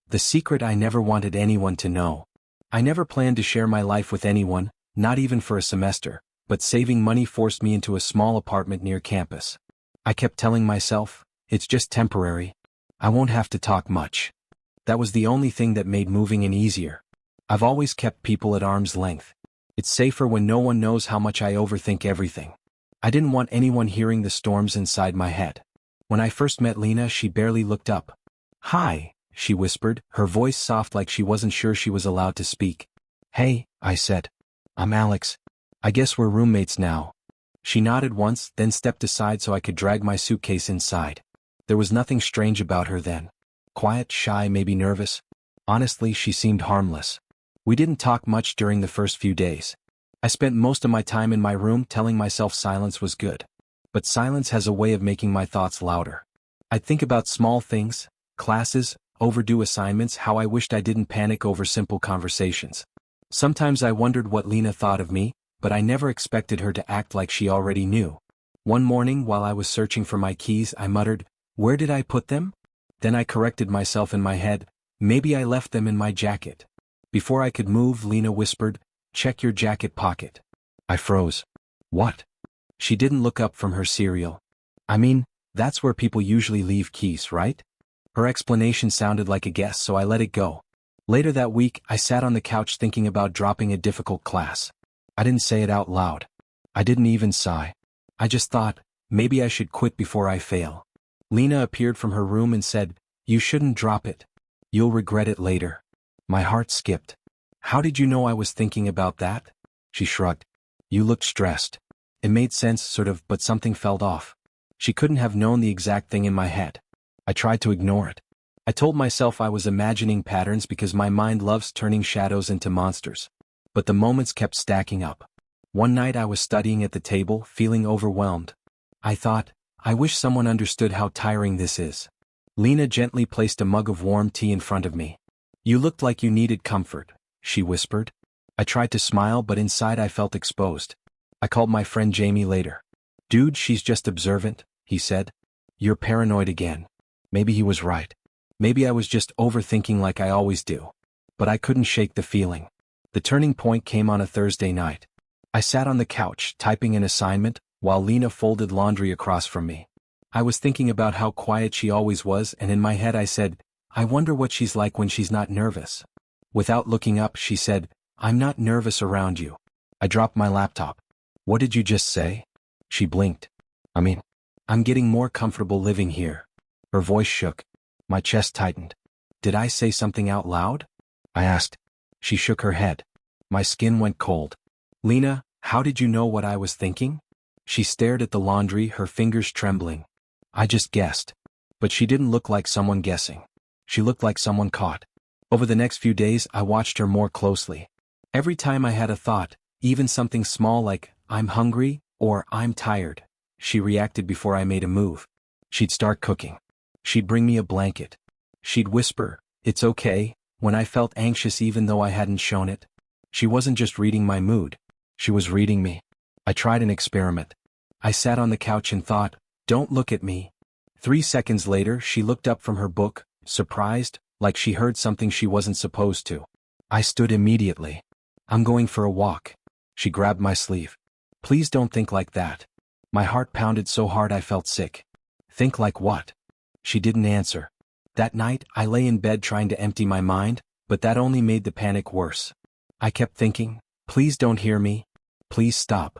The secret I never wanted anyone to know. I never planned to share my life with anyone, not even for a semester, but saving money forced me into a small apartment near campus. I kept telling myself, it's just temporary. I won't have to talk much. That was the only thing that made moving in easier. I've always kept people at arm's length. It's safer when no one knows how much I overthink everything. I didn't want anyone hearing the storms inside my head. When I first met Lena, she barely looked up. "Hi," she whispered, her voice soft like she wasn't sure she was allowed to speak. "Hey," I said. "I'm Alex. I guess we're roommates now." She nodded once, then stepped aside so I could drag my suitcase inside. There was nothing strange about her then. Quiet, shy, maybe nervous. Honestly, she seemed harmless. We didn't talk much during the first few days. I spent most of my time in my room telling myself silence was good. But silence has a way of making my thoughts louder. I'd think about small things, classes, overdue assignments, how I wished I didn't panic over simple conversations. Sometimes I wondered what Lena thought of me, but I never expected her to act like she already knew. One morning while I was searching for my keys, I muttered, "Where did I put them?" Then I corrected myself in my head, maybe I left them in my jacket. Before I could move, Lena whispered, "Check your jacket pocket." I froze. "What?" She didn't look up from her cereal. "I mean, that's where people usually leave keys, right?" Her explanation sounded like a guess, so I let it go. Later that week, I sat on the couch thinking about dropping a difficult class. I didn't say it out loud. I didn't even sigh. I just thought, maybe I should quit before I fail. Lena appeared from her room and said, "You shouldn't drop it. You'll regret it later." My heart skipped. "How did you know I was thinking about that?" She shrugged. "You looked stressed." It made sense, sort of, but something felt off. She couldn't have known the exact thing in my head. I tried to ignore it. I told myself I was imagining patterns because my mind loves turning shadows into monsters. But the moments kept stacking up. One night I was studying at the table, feeling overwhelmed. I thought, I wish someone understood how tiring this is. Lena gently placed a mug of warm tea in front of me. "You looked like you needed comfort," she whispered. I tried to smile, but inside I felt exposed. I called my friend Jamie later. "Dude, she's just observant," he said. "You're paranoid again." Maybe he was right. Maybe I was just overthinking like I always do. But I couldn't shake the feeling. The turning point came on a Thursday night. I sat on the couch, typing an assignment, while Lena folded laundry across from me. I was thinking about how quiet she always was, and in my head I said, I wonder what she's like when she's not nervous. Without looking up, she said, "I'm not nervous around you." I dropped my laptop. "What did you just say?" She blinked. I'm getting more comfortable living here." Her voice shook. My chest tightened. "Did I say something out loud?" I asked. She shook her head. My skin went cold. "Lena, how did you know what I was thinking?" She stared at the laundry, her fingers trembling. "I just guessed." But she didn't look like someone guessing. She looked like someone caught. Over the next few days, I watched her more closely. Every time I had a thought, even something small like, "I'm hungry," or "I'm tired," she reacted before I made a move. She'd start cooking. She'd bring me a blanket. She'd whisper, "It's okay," when I felt anxious even though I hadn't shown it. She wasn't just reading my mood. She was reading me. I tried an experiment. I sat on the couch and thought, "Don't look at me." 3 seconds later, she looked up from her book, surprised, like she heard something she wasn't supposed to. I stood immediately. "I'm going for a walk." She grabbed my sleeve. "Please don't think like that." My heart pounded so hard I felt sick. "Think like what?" She didn't answer. That night, I lay in bed trying to empty my mind, but that only made the panic worse. I kept thinking, "Please don't hear me. Please stop."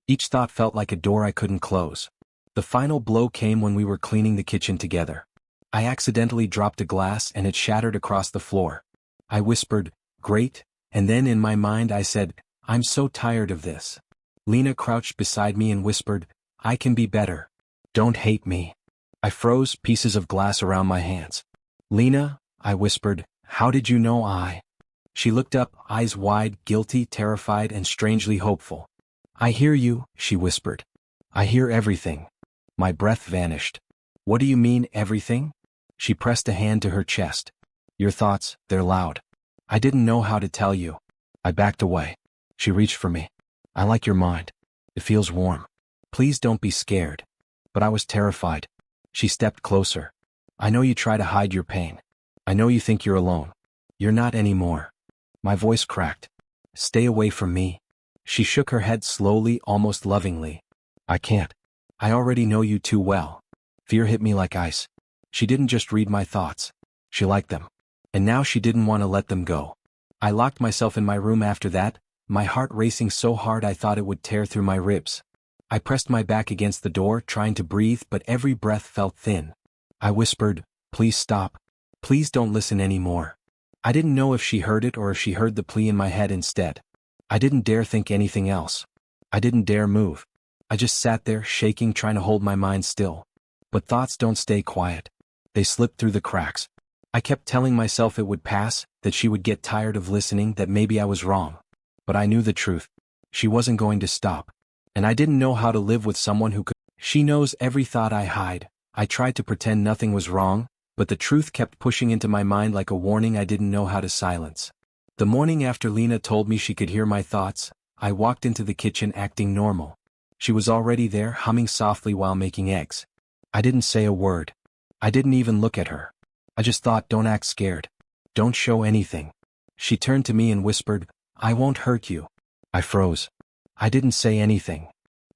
Each thought felt like a door I couldn't close. The final blow came when we were cleaning the kitchen together. I accidentally dropped a glass and it shattered across the floor. I whispered, "Great," and then in my mind I said, "I'm so tired of this." Lena crouched beside me and whispered, "I can be better. Don't hate me." I froze, pieces of glass around my hands. "Lena," I whispered, "how did you know I?" She looked up, eyes wide, guilty, terrified, and strangely hopeful. "I hear you," she whispered. "I hear everything." My breath vanished. "What do you mean, everything?" She pressed a hand to her chest. "Your thoughts, they're loud." I didn't know how to tell you. I backed away. She reached for me. "I like your mind. It feels warm. Please don't be scared." But I was terrified. She stepped closer. "I know you try to hide your pain." I know you think you're alone. You're not anymore. My voice cracked. Stay away from me. She shook her head slowly, almost lovingly. I can't. I already know you too well. Fear hit me like ice. She didn't just read my thoughts. She liked them. And now she didn't want to let them go. I locked myself in my room after that, my heart racing so hard I thought it would tear through my ribs. I pressed my back against the door, trying to breathe, but every breath felt thin. I whispered, "Please stop. Please don't listen anymore." I didn't know if she heard it or if she heard the plea in my head instead. I didn't dare think anything else. I didn't dare move. I just sat there, shaking, trying to hold my mind still. But thoughts don't stay quiet. They slip through the cracks. I kept telling myself it would pass, that she would get tired of listening, that maybe I was wrong. But I knew the truth. She wasn't going to stop. And I didn't know how to live with someone who could. She knows every thought I hide. I tried to pretend nothing was wrong, but the truth kept pushing into my mind like a warning I didn't know how to silence. The morning after Lena told me she could hear my thoughts, I walked into the kitchen acting normal. She was already there, humming softly while making eggs. I didn't say a word. I didn't even look at her. I just thought, don't act scared. Don't show anything. She turned to me and whispered, "I won't hurt you." I froze. I didn't say anything.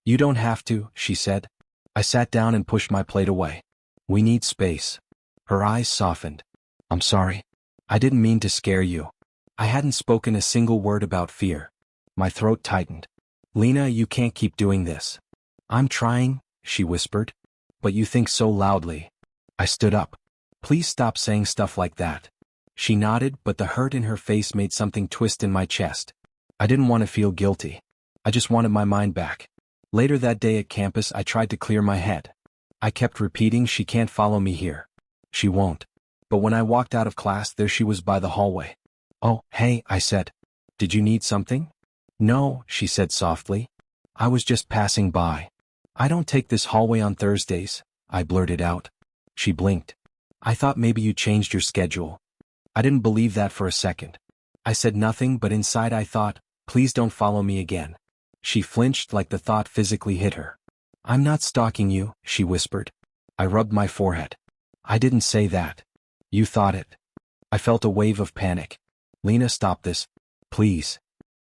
"You don't have to," she said. I sat down and pushed my plate away. "We need space." Her eyes softened. "I'm sorry. I didn't mean to scare you." I hadn't spoken a single word about fear. My throat tightened. "Lena, you can't keep doing this." "I'm trying," she whispered. "But you think so loudly." I stood up. "Please stop saying stuff like that." She nodded, but the hurt in her face made something twist in my chest. I didn't want to feel guilty. I just wanted my mind back. Later that day at campus, I tried to clear my head. I kept repeating, "She can't follow me here. She won't." But when I walked out of class, there she was by the hallway. "Oh, hey," I said. "Did you need something?" "No," she said softly. "I was just passing by." "I don't take this hallway on Thursdays," I blurted out. She blinked. "I thought maybe you changed your schedule." I didn't believe that for a second. I said nothing, but inside I thought, "Please don't follow me again." She flinched like the thought physically hit her. "I'm not stalking you," she whispered. I rubbed my forehead. "I didn't say that." "You thought it." I felt a wave of panic. "Lena, stop this. Please."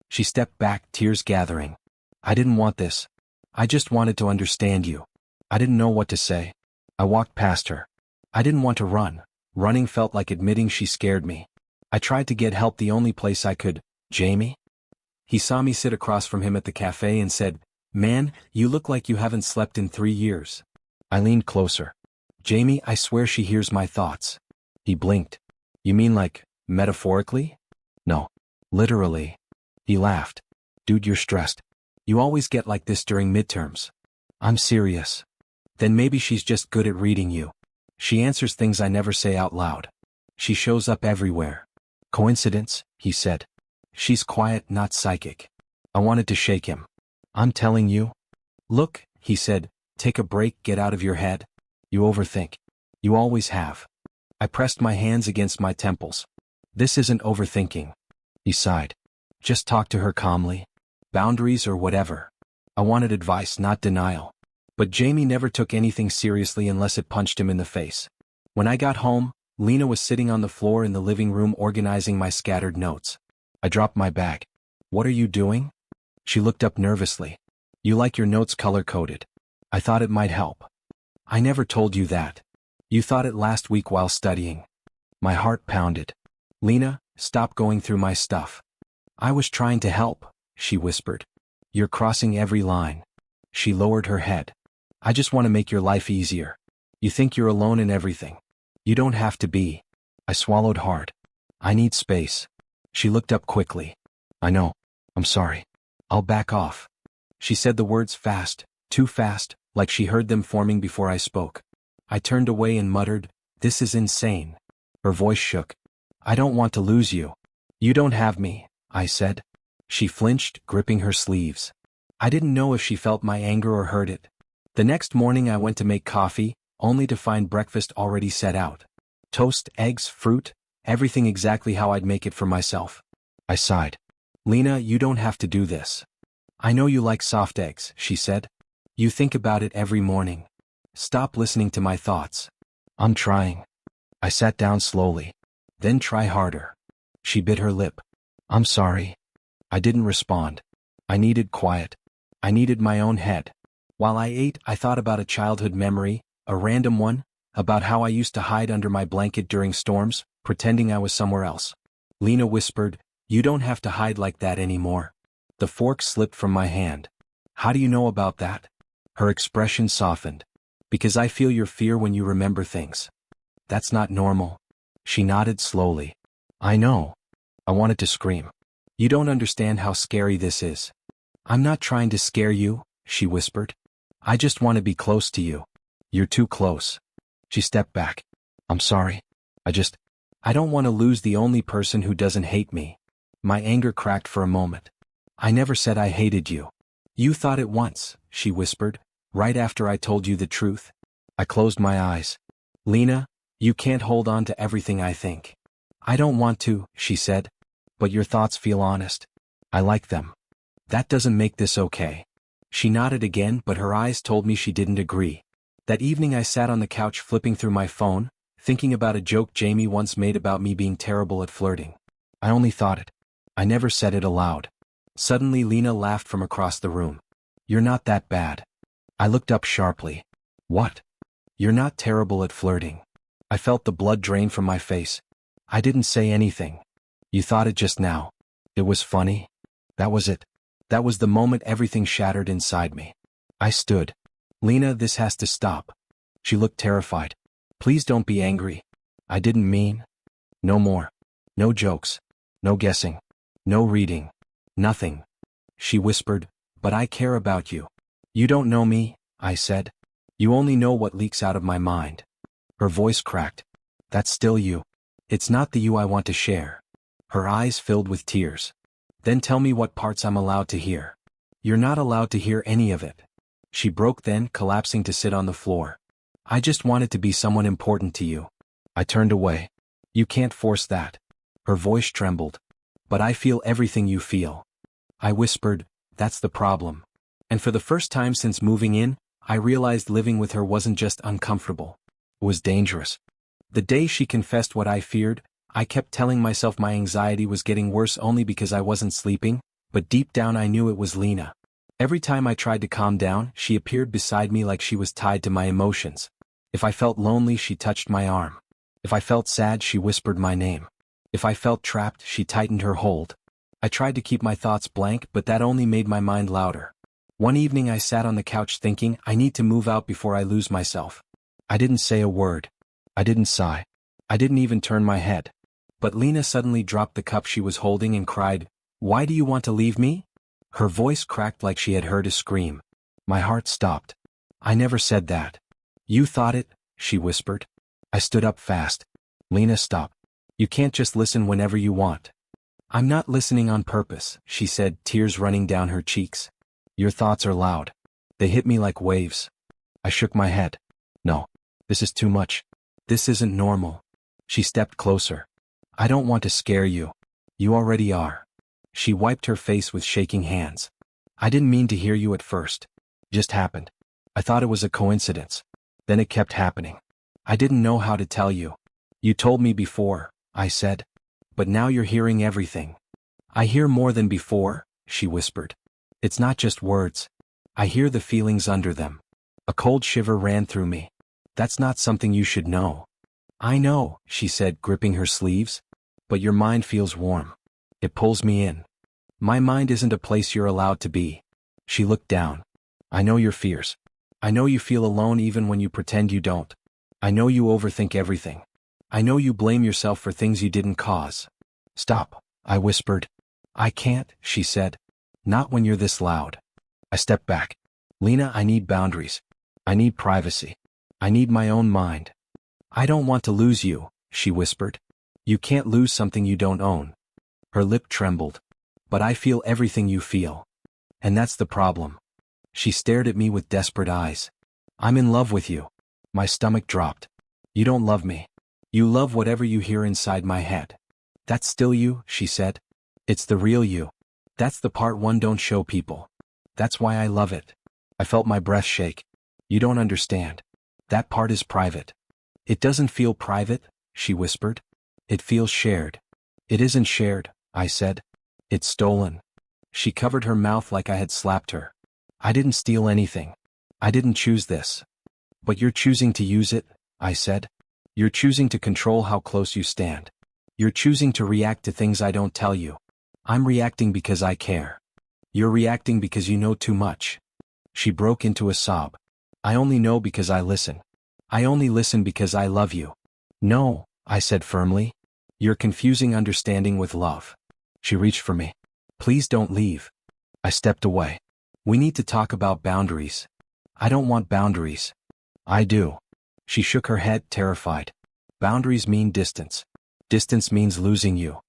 She stepped back, tears gathering. "I didn't want this. I just wanted to understand you." I didn't know what to say. I walked past her. I didn't want to run. Running felt like admitting she scared me. I tried to get help the only place I could. "Jamie?" He saw me sit across from him at the cafe and said, "Man, you look like you haven't slept in 3 years." I leaned closer. "Jamie, I swear she hears my thoughts." He blinked. "You mean like, metaphorically?" "No. Literally." He laughed. "Dude, you're stressed. You always get like this during midterms." "I'm serious." "Then maybe she's just good at reading you. She answers things I never say out loud. She shows up everywhere." "Coincidence?" he said. "She's quiet, not psychic." I wanted to shake him. "I'm telling you." "Look," he said, "take a break, get out of your head. You overthink. You always have." I pressed my hands against my temples. "This isn't overthinking." He sighed. "Just talk to her calmly. Boundaries or whatever." I wanted advice, not denial. But Jamie never took anything seriously unless it punched him in the face. When I got home, Lena was sitting on the floor in the living room organizing my scattered notes. I dropped my bag. "What are you doing?" She looked up nervously. "You like your notes color-coded. I thought it might help." "I never told you that. You thought it last week while studying." My heart pounded. "Lena, stop going through my stuff." "I was trying to help," she whispered. "You're crossing every line." She lowered her head. "I just want to make your life easier. You think you're alone in everything. You don't have to be." I swallowed hard. "I need space." She looked up quickly. "I know. I'm sorry. I'll back off." She said the words fast, too fast, like she heard them forming before I spoke. I turned away and muttered, "This is insane." Her voice shook. "I don't want to lose you." "You don't have me," I said. She flinched, gripping her sleeves. I didn't know if she felt my anger or heard it. The next morning I went to make coffee, only to find breakfast already set out. Toast, eggs, fruit, everything exactly how I'd make it for myself. I sighed. "Lena, you don't have to do this." "I know you like soft eggs," she said. "You think about it every morning. Stop listening to my thoughts." "I'm trying." I sat down slowly. Then try harder. She bit her lip. I'm sorry. I didn't respond. I needed quiet. I needed my own head. While I ate, I thought about a childhood memory, a random one, about how I used to hide under my blanket during storms, pretending I was somewhere else. Lena whispered, "You don't have to hide like that anymore." The fork slipped from my hand. "How do you know about that?" Her expression softened. "Because I feel your fear when you remember things." "That's not normal." She nodded slowly. "I know." I wanted to scream. "You don't understand how scary this is." "I'm not trying to scare you," she whispered. "I just want to be close to you." "You're too close." She stepped back. "I'm sorry. I don't want to lose the only person who doesn't hate me." My anger cracked for a moment. "I never said I hated you." "You thought it once," she whispered, "right after I told you the truth." I closed my eyes. "Lena, you can't hold on to everything I think." "I don't want to," she said. "But your thoughts feel honest. I like them." "That doesn't make this okay." She nodded again, but her eyes told me she didn't agree. That evening I sat on the couch flipping through my phone, thinking about a joke Jamie once made about me being terrible at flirting. I only thought it. I never said it aloud. Suddenly Lena laughed from across the room. "You're not that bad." I looked up sharply. "What?" "You're not terrible at flirting." I felt the blood drain from my face. "I didn't say anything." "You thought it just now." "It was funny." That was it. That was the moment everything shattered inside me. I stood. "Lena, this has to stop." She looked terrified. "Please don't be angry." "I didn't mean." "No more. No jokes. No guessing. No reading. Nothing." She whispered, "But I care about you." "You don't know me," I said. "You only know what leaks out of my mind." Her voice cracked. "That's still you." "It's not the you I want to share." Her eyes filled with tears. "Then tell me what parts I'm allowed to hear." "You're not allowed to hear any of it." She broke then, collapsing to sit on the floor. "I just wanted to be someone important to you." I turned away. "You can't force that." Her voice trembled. "But I feel everything you feel." I whispered, "That's the problem." And for the first time since moving in, I realized living with her wasn't just uncomfortable. It was dangerous. The day she confessed what I feared, I kept telling myself my anxiety was getting worse only because I wasn't sleeping, but deep down I knew it was Lena. Every time I tried to calm down, she appeared beside me like she was tied to my emotions. If I felt lonely, she touched my arm. If I felt sad, she whispered my name. If I felt trapped, she tightened her hold. I tried to keep my thoughts blank, but that only made my mind louder. One evening I sat on the couch thinking, I need to move out before I lose myself. I didn't say a word. I didn't sigh. I didn't even turn my head. But Lena suddenly dropped the cup she was holding and cried, "Why do you want to leave me?" Her voice cracked like she had heard a scream. My heart stopped. "I never said that." "You thought it," she whispered. I stood up fast. "Lena, stop. You can't just listen whenever you want." "I'm not listening on purpose," she said, tears running down her cheeks. "Your thoughts are loud. They hit me like waves." I shook my head. "No. This is too much. This isn't normal." She stepped closer. "I don't want to scare you. You already are." She wiped her face with shaking hands. "I didn't mean to hear you at first. Just happened. I thought it was a coincidence. Then it kept happening. I didn't know how to tell you." "You told me before," I said. "But now you're hearing everything." "I hear more than before," she whispered. "It's not just words. I hear the feelings under them." A cold shiver ran through me. "That's not something you should know." "I know," she said, gripping her sleeves. "But your mind feels warm. It pulls me in." "My mind isn't a place you're allowed to be." She looked down. "I know your fears. I know you feel alone even when you pretend you don't. I know you overthink everything. I know you blame yourself for things you didn't cause." "Stop," I whispered. "I can't," she said. "Not when you're this loud." I stepped back. "Lena, I need boundaries. I need privacy. I need my own mind." "I don't want to lose you," she whispered. "You can't lose something you don't own." Her lip trembled. "But I feel everything you feel. And that's the problem." She stared at me with desperate eyes. "I'm in love with you." My stomach dropped. "You don't love me. You love whatever you hear inside my head." "That's still you," she said. "It's the real you. That's the part one don't show people. That's why I love it." I felt my breath shake. "You don't understand. That part is private." "It doesn't feel private," she whispered. It feels shared. It isn't shared, I said. It's stolen. She covered her mouth like I had slapped her. I didn't steal anything. I didn't choose this. But you're choosing to use it, I said. You're choosing to control how close you stand. You're choosing to react to things I don't tell you. I'm reacting because I care. You're reacting because you know too much. She broke into a sob. I only know because I listen. I only listen because I love you. No, I said firmly. You're confusing understanding with love. She reached for me. Please don't leave. I stepped away. We need to talk about boundaries. I don't want boundaries. I do. She shook her head, terrified. Boundaries mean distance. Distance means losing you.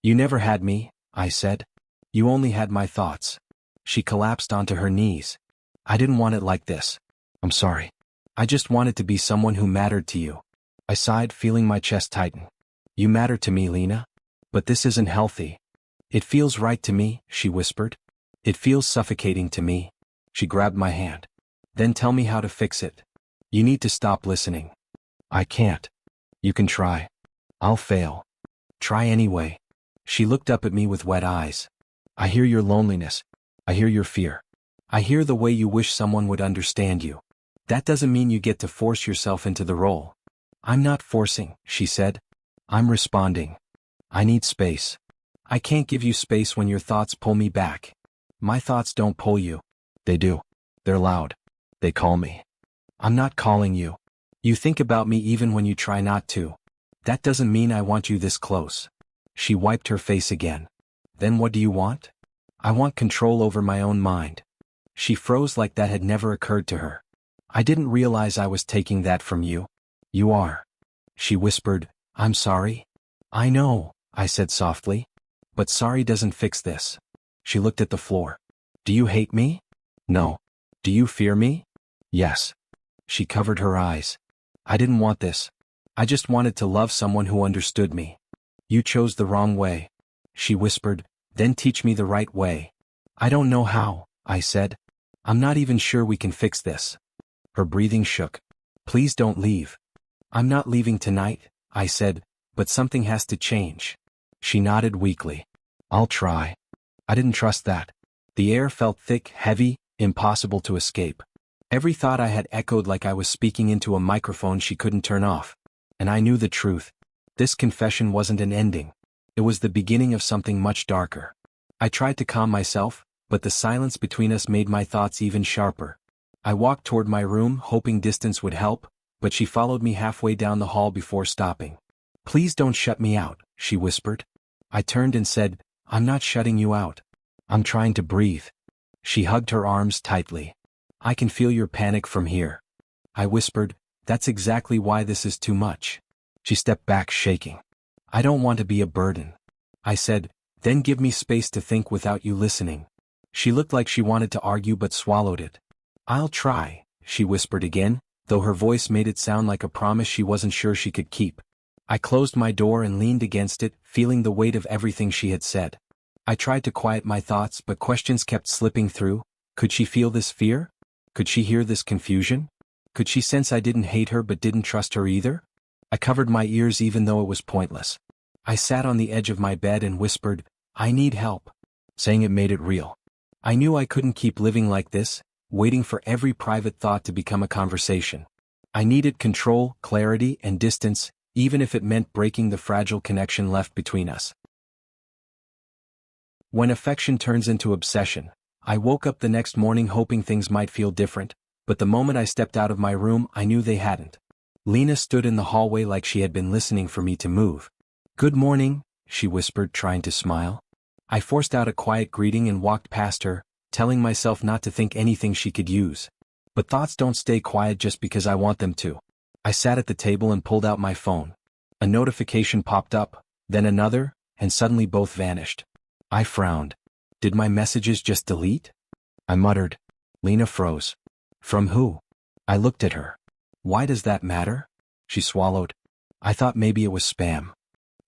You never had me, I said. You only had my thoughts. She collapsed onto her knees. I didn't want it like this. I'm sorry. I just wanted to be someone who mattered to you. I sighed, feeling my chest tighten. You matter to me, Lena. But this isn't healthy. It feels right to me, she whispered. It feels suffocating to me. She grabbed my hand. Then tell me how to fix it. You need to stop listening. I can't. You can try. I'll fail. Try anyway. She looked up at me with wet eyes. I hear your loneliness. I hear your fear. I hear the way you wish someone would understand you. That doesn't mean you get to force yourself into the role. I'm not forcing, she said. I'm responding. I need space. I can't give you space when your thoughts pull me back. My thoughts don't pull you. They do. They're loud. They call me. I'm not calling you. You think about me even when you try not to. That doesn't mean I want you this close. She wiped her face again. Then what do you want? I want control over my own mind. She froze like that had never occurred to her. I didn't realize I was taking that from you. You are. She whispered, I'm sorry. I know, I said softly. But sorry doesn't fix this. She looked at the floor. Do you hate me? No. Do you fear me? Yes. She covered her eyes. I didn't want this. I just wanted to love someone who understood me. You chose the wrong way. She whispered, then teach me the right way. I don't know how, I said. I'm not even sure we can fix this. Her breathing shook. Please don't leave. I'm not leaving tonight, I said, but something has to change. She nodded weakly. I'll try. I didn't trust that. The air felt thick, heavy, impossible to escape. Every thought I had echoed like I was speaking into a microphone she couldn't turn off. And I knew the truth. This confession wasn't an ending. It was the beginning of something much darker. I tried to calm myself, but the silence between us made my thoughts even sharper. I walked toward my room, hoping distance would help, but she followed me halfway down the hall before stopping. Please don't shut me out, she whispered. I turned and said, I'm not shutting you out. I'm trying to breathe. She hugged her arms tightly. I can feel your panic from here. I whispered, that's exactly why this is too much. She stepped back, shaking. I don't want to be a burden. I said, then give me space to think without you listening. She looked like she wanted to argue but swallowed it. I'll try, she whispered again, though her voice made it sound like a promise she wasn't sure she could keep. I closed my door and leaned against it, feeling the weight of everything she had said. I tried to quiet my thoughts, but questions kept slipping through. Could she feel this fear? Could she hear this confusion? Could she sense I didn't hate her but didn't trust her either? I covered my ears even though it was pointless. I sat on the edge of my bed and whispered, I need help. Saying it made it real. I knew I couldn't keep living like this, waiting for every private thought to become a conversation. I needed control, clarity, and distance, even if it meant breaking the fragile connection left between us. When affection turns into obsession, I woke up the next morning hoping things might feel different, but the moment I stepped out of my room I knew they hadn't. Lena stood in the hallway like she had been listening for me to move. Good morning, she whispered, trying to smile. I forced out a quiet greeting and walked past her, telling myself not to think anything she could use. But thoughts don't stay quiet just because I want them to. I sat at the table and pulled out my phone. A notification popped up, then another, and suddenly both vanished. I frowned. Did my messages just delete? I muttered. Lena froze. From who? I looked at her. Why does that matter? She swallowed. I thought maybe it was spam.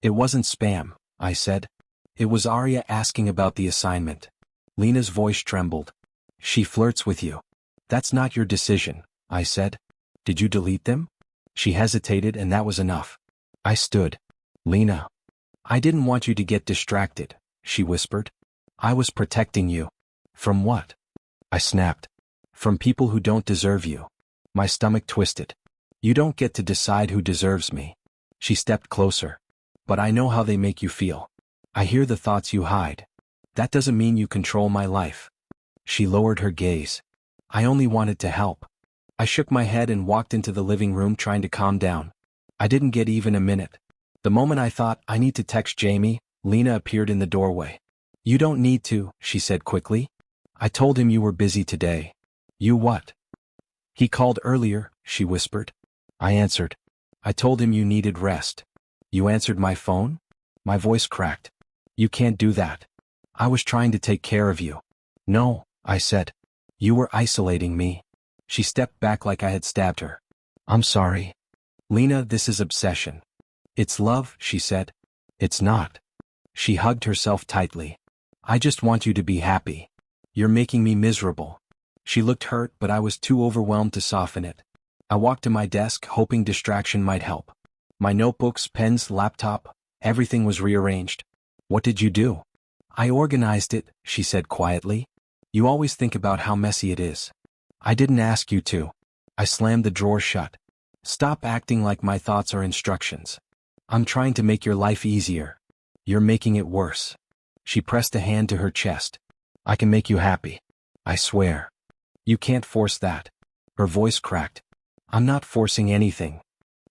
It wasn't spam, I said. It was Arya asking about the assignment. Lena's voice trembled. She flirts with you. That's not your decision, I said. Did you delete them? She hesitated and that was enough. I stood. Lena. I didn't want you to get distracted, she whispered. I was protecting you. From what? I snapped. From people who don't deserve you. My stomach twisted. You don't get to decide who deserves me. She stepped closer. But I know how they make you feel. I hear the thoughts you hide. That doesn't mean you control my life. She lowered her gaze. I only wanted to help. I shook my head and walked into the living room trying to calm down. I didn't get even a minute. The moment I thought, I need to text Jamie, Lena appeared in the doorway. You don't need to, she said quickly. I told him you were busy today. You what? He called earlier, she whispered. I answered. I told him you needed rest. You answered my phone? My voice cracked. You can't do that. I was trying to take care of you. No, I said. You were isolating me. She stepped back like I had stabbed her. I'm sorry. Lena, this is obsession. It's love, she said. It's not. She hugged herself tightly. I just want you to be happy. You're making me miserable. She looked hurt, but I was too overwhelmed to soften it. I walked to my desk, hoping distraction might help. My notebooks, pens, laptop, everything was rearranged. What did you do? I organized it, she said quietly. You always think about how messy it is. I didn't ask you to. I slammed the drawer shut. Stop acting like my thoughts are instructions. I'm trying to make your life easier. You're making it worse. She pressed a hand to her chest. I can make you happy. I swear. You can't force that. Her voice cracked. I'm not forcing anything.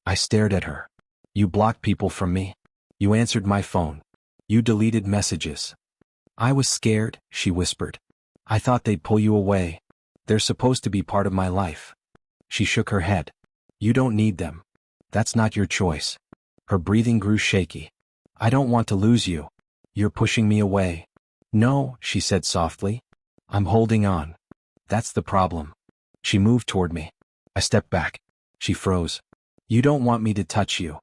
I stared at her. You blocked people from me. You answered my phone. You deleted messages. I was scared, she whispered. I thought they'd pull you away. They're supposed to be part of my life. She shook her head. You don't need them. That's not your choice. Her breathing grew shaky. I don't want to lose you. You're pushing me away. No, she said softly. I'm holding on. That's the problem. She moved toward me. I stepped back. She froze. You don't want me to touch you.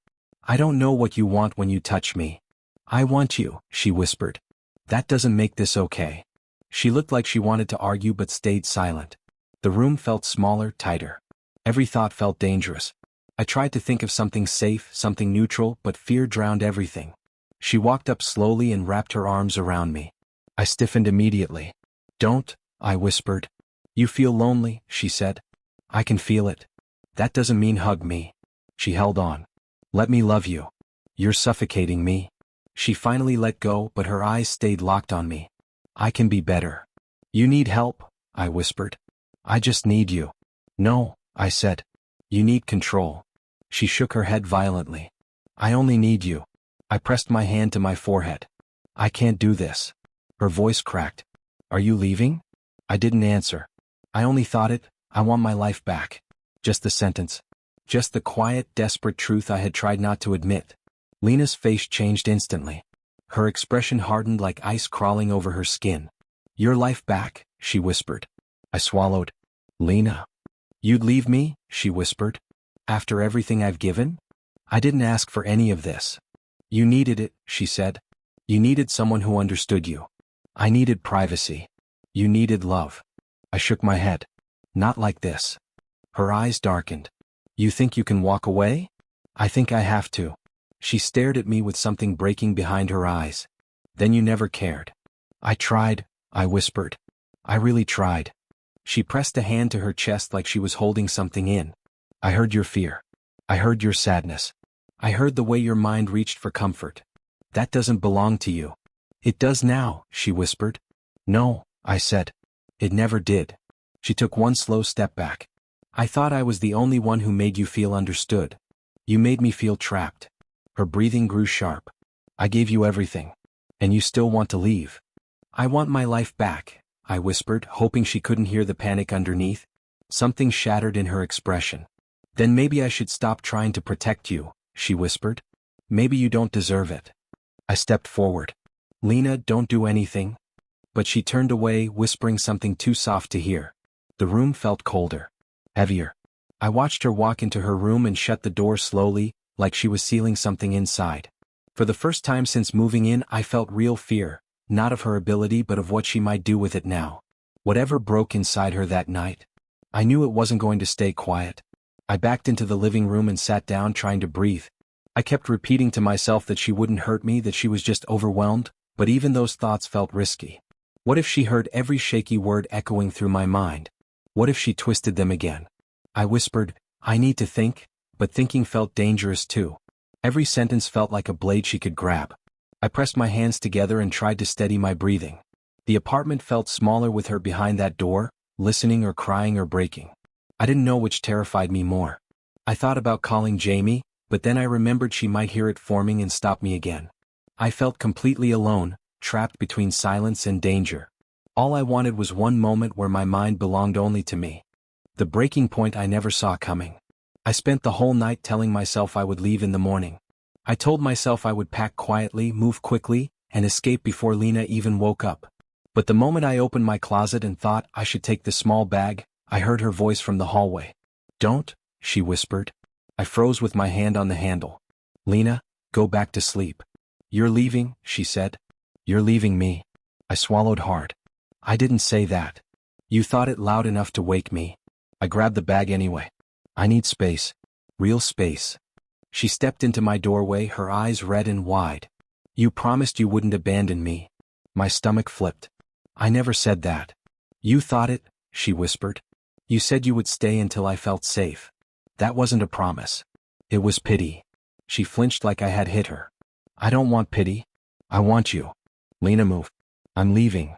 I don't know what you want when you touch me. I want you, she whispered. That doesn't make this okay. She looked like she wanted to argue but stayed silent. The room felt smaller, tighter. Every thought felt dangerous. I tried to think of something safe, something neutral, but fear drowned everything. She walked up slowly and wrapped her arms around me. I stiffened immediately. Don't, I whispered. You feel lonely, she said. I can feel it. That doesn't mean hug me. She held on. Let me love you. You're suffocating me. She finally let go, but her eyes stayed locked on me. I can be better. You need help, I whispered. I just need you. No, I said. You need control. She shook her head violently. I only need you. I pressed my hand to my forehead. I can't do this. Her voice cracked. Are you leaving? I didn't answer. I only thought it. I want my life back. Just the sentence. Just the quiet, desperate truth I had tried not to admit. Lena's face changed instantly. Her expression hardened like ice crawling over her skin. Your life back, she whispered. I swallowed. Lena. You'd leave me, she whispered. After everything I've given? I didn't ask for any of this. You needed it, she said. You needed someone who understood you. I needed privacy. You needed love. I shook my head. Not like this. Her eyes darkened. You think you can walk away? I think I have to. She stared at me with something breaking behind her eyes. Then you never cared. I tried, I whispered. I really tried. She pressed a hand to her chest like she was holding something in. I heard your fear. I heard your sadness. I heard the way your mind reached for comfort. That doesn't belong to you. It does now, she whispered. No, I said. It never did. She took one slow step back. I thought I was the only one who made you feel understood. You made me feel trapped. Her breathing grew sharp. I gave you everything. And you still want to leave. I want my life back, I whispered, hoping she couldn't hear the panic underneath. Something shattered in her expression. Then maybe I should stop trying to protect you, she whispered. Maybe you don't deserve it. I stepped forward. Lena, don't do anything. But she turned away, whispering something too soft to hear. The room felt colder. Heavier. I watched her walk into her room and shut the door slowly, like she was sealing something inside. For the first time since moving in, I felt real fear, not of her ability but of what she might do with it now. Whatever broke inside her that night. I knew it wasn't going to stay quiet. I backed into the living room and sat down, trying to breathe. I kept repeating to myself that she wouldn't hurt me, that she was just overwhelmed, but even those thoughts felt risky. What if she heard every shaky word echoing through my mind? What if she twisted them again? I whispered, I need to think, but thinking felt dangerous too. Every sentence felt like a blade she could grab. I pressed my hands together and tried to steady my breathing. The apartment felt smaller with her behind that door, listening or crying or breaking. I didn't know which terrified me more. I thought about calling Jamie, but then I remembered she might hear it forming and stop me again. I felt completely alone, trapped between silence and danger. All I wanted was one moment where my mind belonged only to me. The breaking point I never saw coming. I spent the whole night telling myself I would leave in the morning. I told myself I would pack quietly, move quickly, and escape before Lena even woke up. But the moment I opened my closet and thought I should take the small bag, I heard her voice from the hallway. Don't, she whispered. I froze with my hand on the handle. Lena, go back to sleep. You're leaving, she said. You're leaving me. I swallowed hard. I didn't say that. You thought it loud enough to wake me. I grabbed the bag anyway. I need space. Real space. She stepped into my doorway, her eyes red and wide. You promised you wouldn't abandon me. My stomach flipped. I never said that. You thought it, she whispered. You said you would stay until I felt safe. That wasn't a promise. It was pity. She flinched like I had hit her. I don't want pity. I want you. Lena, move. I'm leaving.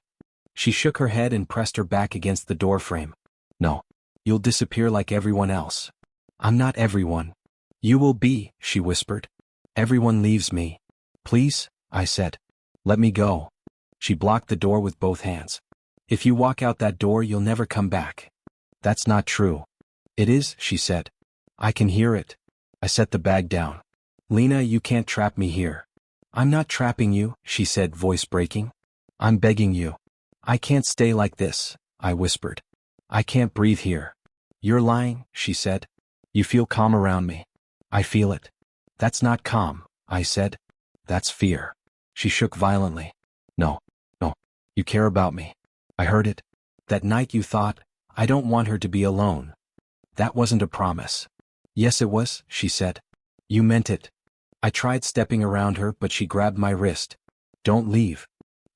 She shook her head and pressed her back against the doorframe. No. You'll disappear like everyone else. I'm not everyone. You will be, she whispered. Everyone leaves me. Please, I said. Let me go. She blocked the door with both hands. If you walk out that door, you'll never come back. That's not true. It is, she said. I can hear it. I set the bag down. Lena, you can't trap me here. I'm not trapping you, she said, voice breaking. I'm begging you. I can't stay like this, I whispered. I can't breathe here. You're lying, she said. You feel calm around me. I feel it. That's not calm, I said. That's fear. She shook violently. No. You care about me. I heard it. That night you thought, I don't want her to be alone. That wasn't a promise. Yes, it was, she said. You meant it. I tried stepping around her, but she grabbed my wrist. Don't leave.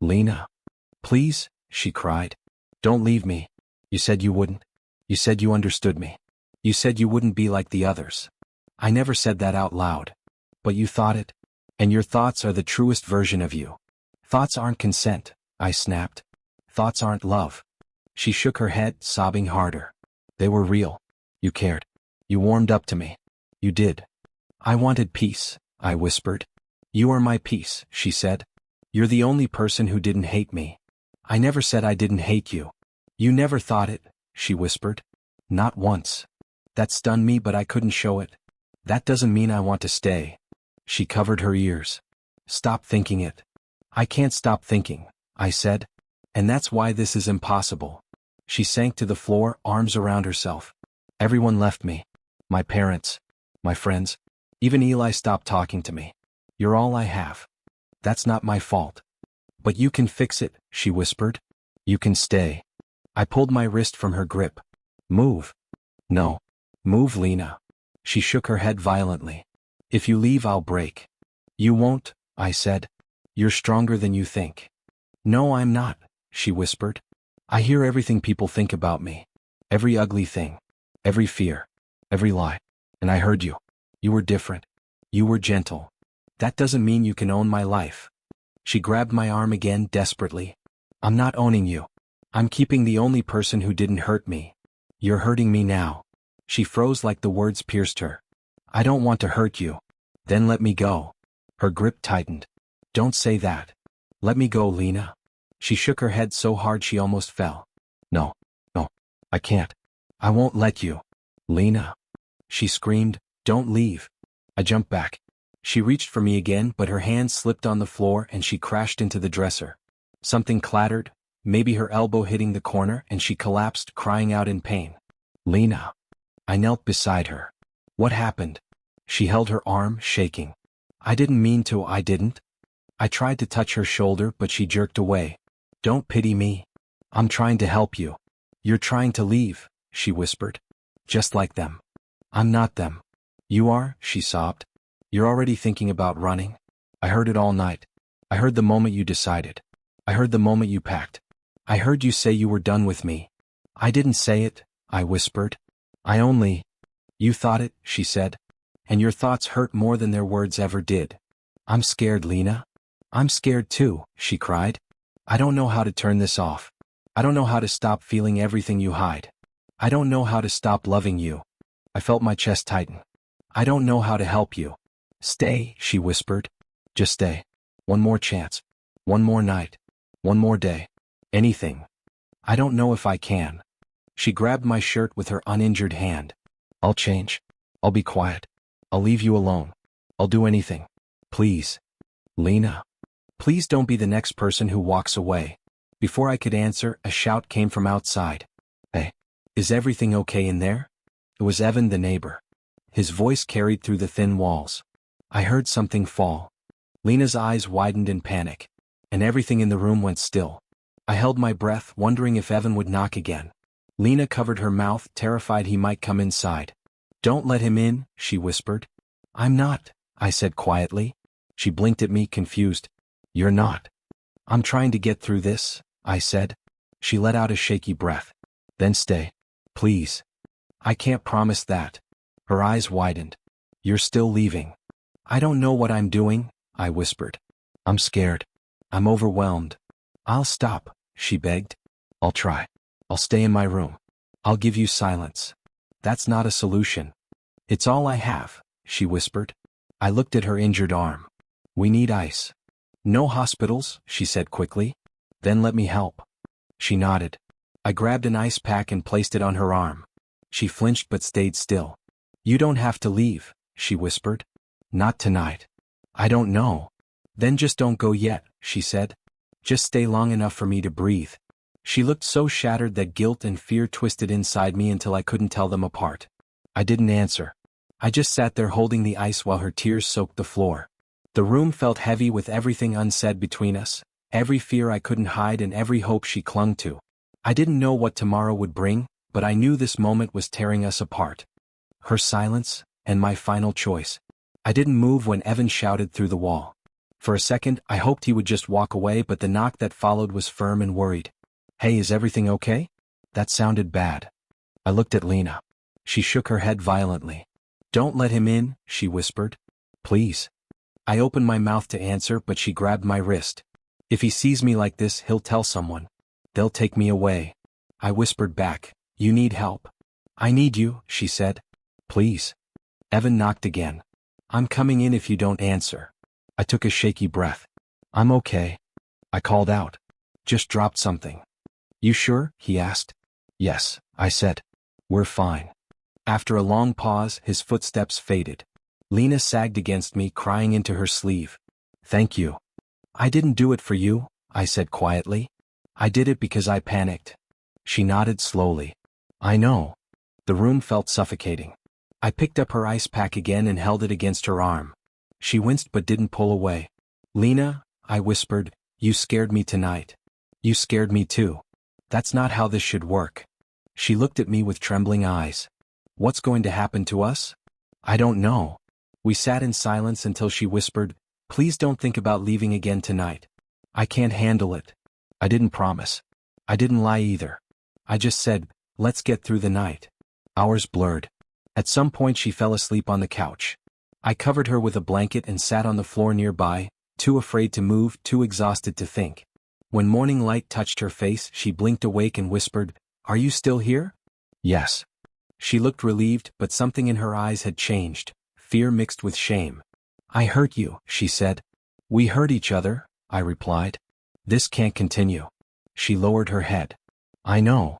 Lena. Please, she cried. Don't leave me. You said you wouldn't. You said you understood me. You said you wouldn't be like the others. I never said that out loud. But you thought it. And your thoughts are the truest version of you. Thoughts aren't consent, I snapped. Thoughts aren't love. She shook her head, sobbing harder. They were real. You cared. You warmed up to me. You did. I wanted peace, I whispered. You are my peace, she said. You're the only person who didn't hate me. I never said I didn't hate you. You never thought it, she whispered. Not once. That stunned me, but I couldn't show it. That doesn't mean I want to stay. She covered her ears. Stop thinking it. I can't stop thinking, I said. And that's why this is impossible. She sank to the floor, arms around herself. Everyone left me. My parents. My friends. Even Eli stopped talking to me. You're all I have. That's not my fault. But you can fix it, she whispered. You can stay. I pulled my wrist from her grip. Move. No. Move, Lena. She shook her head violently. If you leave, I'll break. You won't, I said. You're stronger than you think. No, I'm not, she whispered. I hear everything people think about me. Every ugly thing. Every fear. Every lie. And I heard you. You were different. You were gentle. That doesn't mean you can own my life. She grabbed my arm again desperately. I'm not owning you. I'm keeping the only person who didn't hurt me. You're hurting me now. She froze like the words pierced her. I don't want to hurt you. Then let me go. Her grip tightened. Don't say that. Let me go, Lena. She shook her head so hard she almost fell. No, I can't. I won't let you. Lena. She screamed, don't leave. I jumped back. She reached for me again, but her hand slipped on the floor and she crashed into the dresser. Something clattered, maybe her elbow hitting the corner, and she collapsed, crying out in pain. Lena. I knelt beside her. What happened? She held her arm, shaking. I didn't mean to, I didn't. I tried to touch her shoulder, but she jerked away. Don't pity me. I'm trying to help you. You're trying to leave, she whispered. Just like them. I'm not them. You are, she sobbed. You're already thinking about running? I heard it all night. I heard the moment you decided. I heard the moment you packed. I heard you say you were done with me. I didn't say it, I whispered. You thought it, she said. And your thoughts hurt more than their words ever did. I'm scared, Lena. I'm scared too, she cried. I don't know how to turn this off. I don't know how to stop feeling everything you hide. I don't know how to stop loving you. I felt my chest tighten. I don't know how to help you. Stay, she whispered. Just stay. One more chance. One more night. One more day. Anything. I don't know if I can. She grabbed my shirt with her uninjured hand. I'll change. I'll be quiet. I'll leave you alone. I'll do anything. Please. Lena. Please don't be the next person who walks away. Before I could answer, a shout came from outside. Hey. Is everything okay in there? It was Evan, the neighbor. His voice carried through the thin walls. I heard something fall. Lena's eyes widened in panic, and everything in the room went still. I held my breath, wondering if Evan would knock again. Lena covered her mouth, terrified he might come inside. Don't let him in, she whispered. I'm not, I said quietly. She blinked at me, confused. You're not. I'm trying to get through this, I said. She let out a shaky breath. Then stay. Please. I can't promise that. Her eyes widened. You're still leaving. I don't know what I'm doing, I whispered. I'm scared. I'm overwhelmed. I'll stop, she begged. I'll try. I'll stay in my room. I'll give you silence. That's not a solution. It's all I have, she whispered. I looked at her injured arm. We need ice. No hospitals, she said quickly. Then let me help. She nodded. I grabbed an ice pack and placed it on her arm. She flinched but stayed still. You don't have to leave, she whispered. Not tonight. I don't know. Then just don't go yet, she said. Just stay long enough for me to breathe. She looked so shattered that guilt and fear twisted inside me until I couldn't tell them apart. I didn't answer. I just sat there holding the ice while her tears soaked the floor. The room felt heavy with everything unsaid between us, every fear I couldn't hide and every hope she clung to. I didn't know what tomorrow would bring, but I knew this moment was tearing us apart. Her silence, and my final choice. I didn't move when Evan shouted through the wall. For a second, I hoped he would just walk away, but the knock that followed was firm and worried. Hey, is everything okay? That sounded bad. I looked at Lena. She shook her head violently. Don't let him in, she whispered. Please. I opened my mouth to answer, but she grabbed my wrist. If he sees me like this, he'll tell someone. They'll take me away. I whispered back. You need help. I need you, she said. Please. Evan knocked again. I'm coming in if you don't answer. I took a shaky breath. I'm okay. I called out. Just dropped something. You sure? He asked. Yes, I said. We're fine. After a long pause, his footsteps faded. Lena sagged against me, crying into her sleeve. Thank you. I didn't do it for you, I said quietly. I did it because I panicked. She nodded slowly. I know. The room felt suffocating. I picked up her ice pack again and held it against her arm. She winced but didn't pull away. Lena, I whispered, you scared me tonight. You scared me too. That's not how this should work. She looked at me with trembling eyes. What's going to happen to us? I don't know. We sat in silence until she whispered, please don't think about leaving again tonight. I can't handle it. I didn't promise. I didn't lie either. I just said, let's get through the night. Hours blurred. At some point she fell asleep on the couch. I covered her with a blanket and sat on the floor nearby, too afraid to move, too exhausted to think. When morning light touched her face, she blinked awake and whispered, Are you still here? Yes. She looked relieved, but something in her eyes had changed, fear mixed with shame. I hurt you, she said. We hurt each other, I replied. This can't continue. She lowered her head. I know.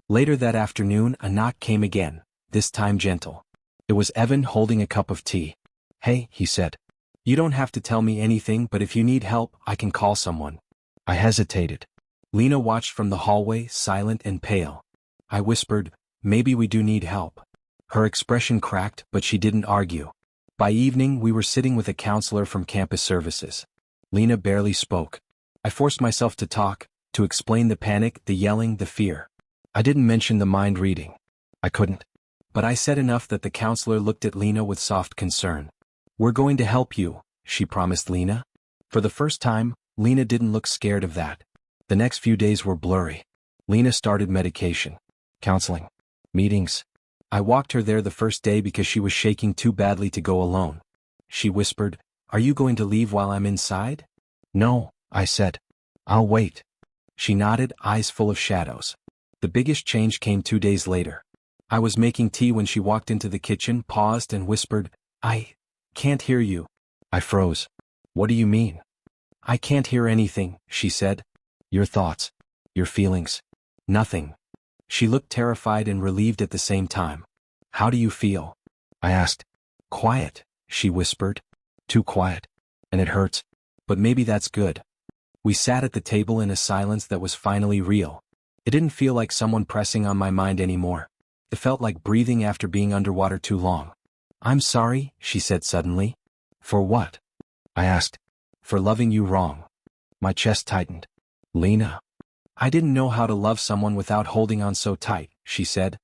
Later that afternoon, a knock came again, this time gentle. It was Evan holding a cup of tea. Hey, he said. You don't have to tell me anything, but if you need help, I can call someone. I hesitated. Lena watched from the hallway, silent and pale. I whispered, maybe we do need help. Her expression cracked, but she didn't argue. By evening, we were sitting with a counselor from campus services. Lena barely spoke. I forced myself to talk, to explain the panic, the yelling, the fear. I didn't mention the mind reading. I couldn't. But I said enough that the counselor looked at Lena with soft concern. We're going to help you, she promised Lena. For the first time, Lena didn't look scared of that. The next few days were blurry. Lena started medication, counseling, meetings. I walked her there the first day because she was shaking too badly to go alone. She whispered, "Are you going to leave while I'm inside?" "No," I said. "I'll wait." She nodded, eyes full of shadows. The biggest change came 2 days later. I was making tea when she walked into the kitchen, paused, and whispered, "I can't hear you." I froze. "What do you mean?" "I can't hear anything," she said. "Your thoughts. Your feelings. Nothing." She looked terrified and relieved at the same time. "How do you feel?" I asked. "Quiet," she whispered. "Too quiet. And it hurts. But maybe that's good." We sat at the table in a silence that was finally real. It didn't feel like someone pressing on my mind anymore. It felt like breathing after being underwater too long. "I'm sorry," she said suddenly. "For what?" I asked. "For loving you wrong." My chest tightened. "Lena." "I didn't know how to love someone without holding on so tight," she said.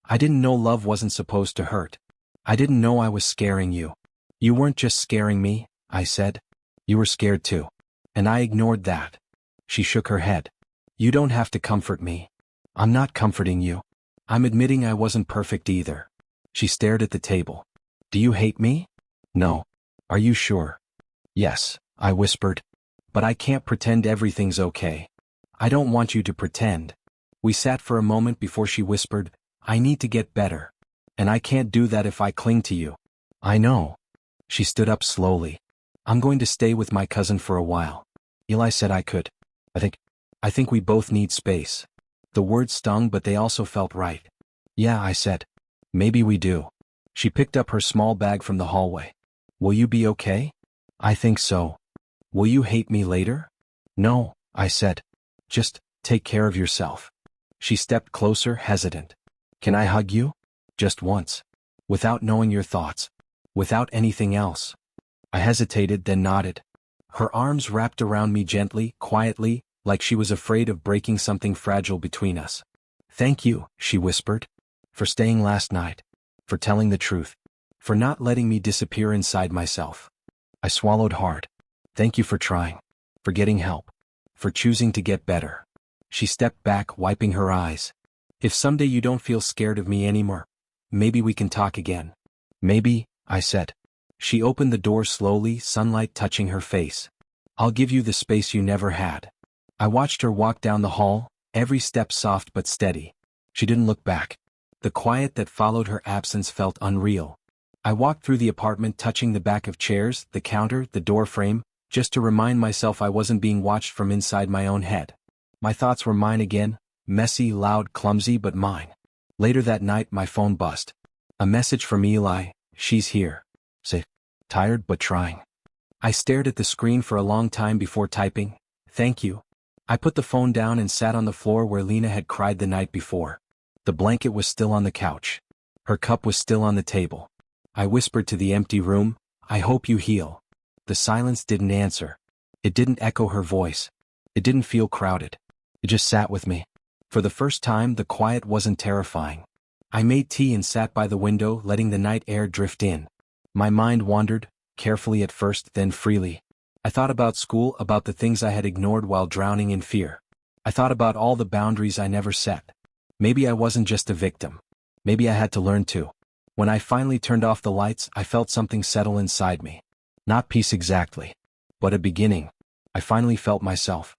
"I didn't know love wasn't supposed to hurt. I didn't know I was scaring you." "You weren't just scaring me," I said. "You were scared too. And I ignored that." She shook her head. "You don't have to comfort me." "I'm not comforting you. I'm admitting I wasn't perfect either." She stared at the table. "Do you hate me?" "No." "Are you sure?" "Yes," I whispered. "But I can't pretend everything's okay." "I don't want you to pretend." We sat for a moment before she whispered, "I need to get better. And I can't do that if I cling to you." "I know." She stood up slowly. "I'm going to stay with my cousin for a while." Eli said I could. I think we both need space." The words stung, but they also felt right. "Yeah," I said. "Maybe we do." She picked up her small bag from the hallway. "Will you be okay?" "I think so." "Will you hate me later?" "No," I said. "Just take care of yourself." She stepped closer, hesitant. "Can I hug you?" "Just once." "Without knowing your thoughts?" "Without anything else." I hesitated, then nodded. Her arms wrapped around me gently, quietly, like she was afraid of breaking something fragile between us. "Thank you," she whispered. "For staying last night. For telling the truth. For not letting me disappear inside myself." I swallowed hard. "Thank you for trying. For getting help. For choosing to get better." She stepped back, wiping her eyes. "If someday you don't feel scared of me anymore, maybe we can talk again." "Maybe," I said. She opened the door slowly, sunlight touching her face. "I'll give you the space you never had." I watched her walk down the hall, every step soft but steady. She didn't look back. The quiet that followed her absence felt unreal. I walked through the apartment, touching the back of chairs, the counter, the door frame, just to remind myself I wasn't being watched from inside my own head. My thoughts were mine again, messy, loud, clumsy, but mine. Later that night my phone buzzed. A message from Eli, "She's here." Say, "Tired but trying." I stared at the screen for a long time before typing, "Thank you." I put the phone down and sat on the floor where Lena had cried the night before. The blanket was still on the couch. Her cup was still on the table. I whispered to the empty room, "I hope you heal." The silence didn't answer. It didn't echo her voice. It didn't feel crowded. It just sat with me. For the first time, the quiet wasn't terrifying. I made tea and sat by the window, letting the night air drift in. My mind wandered, carefully at first, then freely. I thought about school, about the things I had ignored while drowning in fear. I thought about all the boundaries I never set. Maybe I wasn't just a victim. Maybe I had to learn to. When I finally turned off the lights, I felt something settle inside me. Not peace exactly, but a beginning. I finally felt myself.